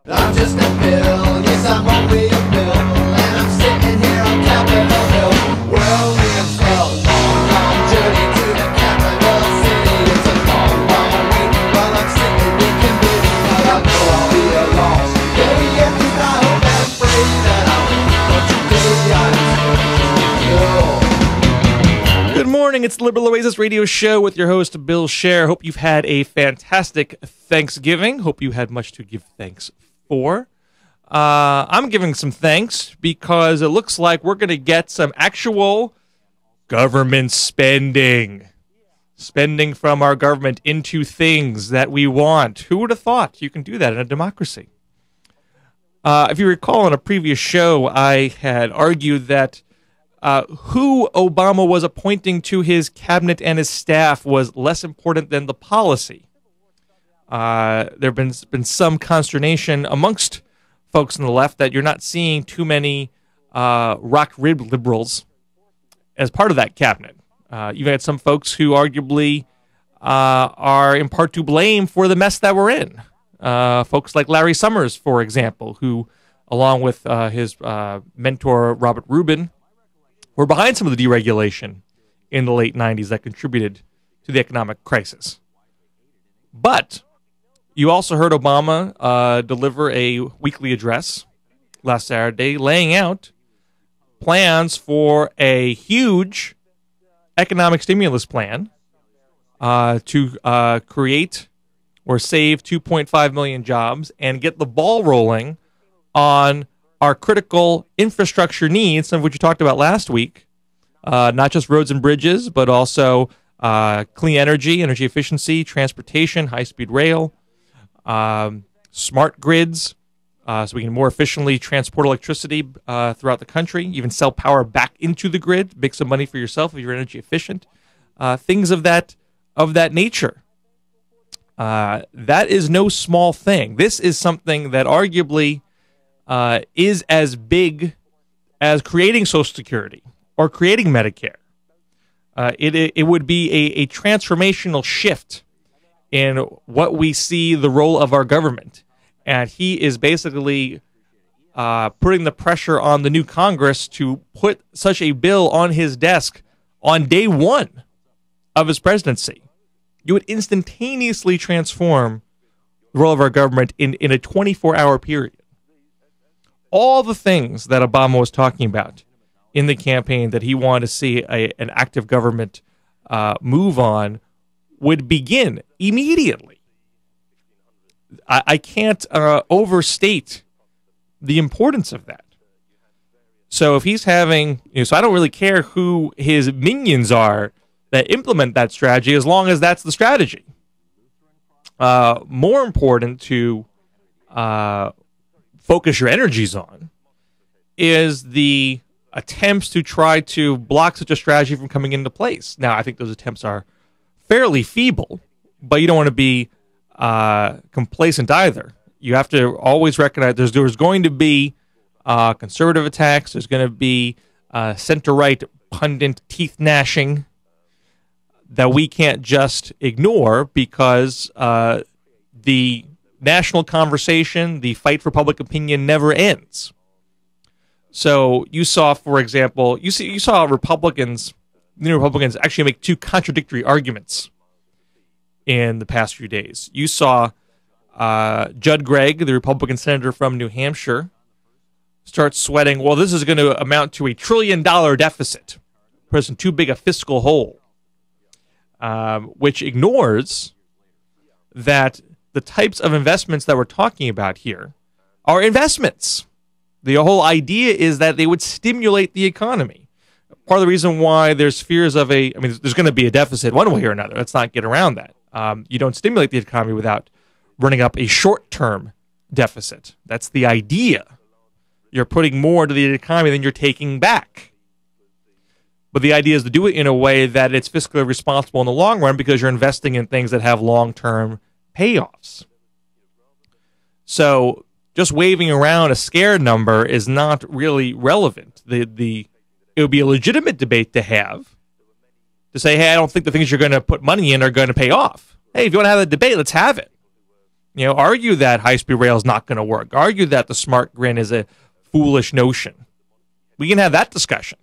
I'm just a bill, yes I'm only a bill, and I'm sitting here on Capitol Hill. We're only a 12-long journey to the capital city. It's a long, long wait while I'm sitting in committee, but I know I'll be a loss. Yeah, yeah, 'cause I hope and pray that I'll be, but today I'm just a bill. Good morning, it's the LiberalOasis radio show with your host, Bill Scher. Hope you've had a fantastic Thanksgiving. Hope you had much to give thanks for. I'm giving some thanks because it looks like we're going to get some actual government spending. Spending from our government into things that we want. Who would have thought you can do that in a democracy? If you recall, in a previous show, I had argued that who Obama was appointing to his cabinet and his staff was less important than the policy. There have been some consternation amongst folks on the left that you're not seeing too many rock-ribbed liberals as part of that cabinet. You've had some folks who arguably are in part to blame for the mess that we're in. Folks like Larry Summers, for example, who, along with his mentor Robert Rubin, were behind some of the deregulation in the late 90s that contributed to the economic crisis. But you also heard Obama deliver a weekly address last Saturday laying out plans for a huge economic stimulus plan to create or save 2.5 million jobs and get the ball rolling on our critical infrastructure needs, some of which you talked about last week, not just roads and bridges, but also clean energy, energy efficiency, transportation, high-speed rail, smart grids, so we can more efficiently transport electricity throughout the country, even sell power back into the grid, make some money for yourself if you're energy efficient, things of that nature. That is no small thing. This is something that arguably is as big as creating Social Security or creating Medicare. It would be a transformational shift in what we see the role of our government. And he is basically putting the pressure on the new Congress to put such a bill on his desk on day one of his presidency. You would instantaneously transform the role of our government in a 24-hour period. All the things that Obama was talking about in the campaign that he wanted to see an active government move on would begin immediately. I can't overstate the importance of that. So if he's having, so I don't really care who his minions are that implement that strategy as long as that's the strategy. More important to focus your energies on is the attempts to try to block such a strategy from coming into place. Now, I think those attempts are fairly feeble, but you don't want to be complacent either. You have to always recognize there's going to be conservative attacks. There's going to be center-right pundit teeth gnashing that we can't just ignore because the national conversation, the fight for public opinion never ends. So you saw, for example, you saw Republicans actually make two contradictory arguments in the past few days. You saw Judd Gregg, the Republican senator from New Hampshire, start sweating, well, this is going to amount to $1 trillion deficit, pressing too big a fiscal hole, which ignores that the types of investments that we're talking about here are investments. The whole idea is that they would stimulate the economy. Part of the reason why there's fears of there's going to be a deficit one way or another. Let's not get around that. You don't stimulate the economy without running up a short-term deficit. That's the idea. You're putting more into the economy than you're taking back. But the idea is to do it in a way that it's fiscally responsible in the long run because you're investing in things that have long-term payoffs. So just waving around a scare number is not really relevant. It would be a legitimate debate to have, to say, hey, I don't think the things you're going to put money in are going to pay off. Hey, if you want to have a debate, let's have it. Argue that high-speed rail is not going to work. Argue that the smart grid is a foolish notion. We can have that discussion.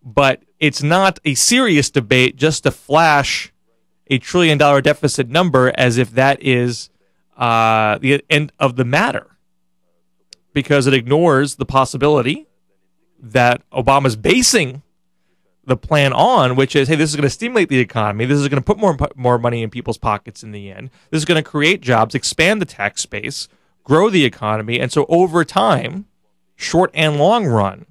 But it's not a serious debate just to flash a $1 trillion deficit number as if that is the end of the matter, because it ignores the possibility that Obama's basing the plan on, which is, hey, this is going to stimulate the economy. This is going to put more money in people's pockets in the end. This is going to create jobs, expand the tax base, grow the economy. And so over time, short and long run,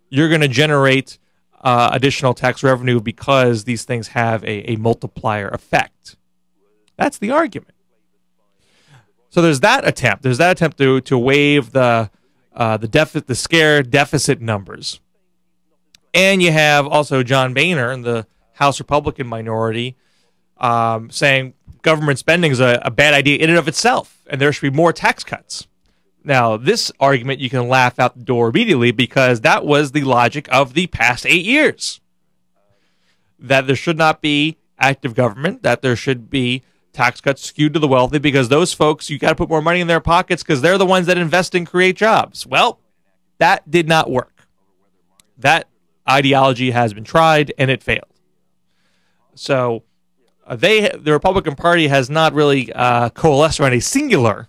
you're going to generate additional tax revenue because these things have a multiplier effect. That's the argument. So there's that attempt. There's that attempt to waive the scare deficit numbers. And you have also John Boehner in the House Republican minority saying government spending is a bad idea in and of itself, and there should be more tax cuts. Now, this argument you can laugh out the door immediately, because that was the logic of the past 8 years. That there should not be active government, that there should be tax cuts skewed to the wealthy, because those folks, you got to put more money in their pockets because they're the ones that invest and create jobs. Well, that did not work. That ideology has been tried and it failed. So the Republican Party has not really coalesced around a singular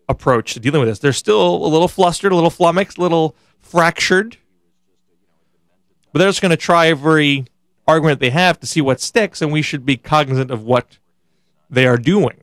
approach to dealing with this. They're still a little flustered, a little flummoxed, a little fractured. But they're just going to try every argument they have to see what sticks, and we should be cognizant of what they are doing.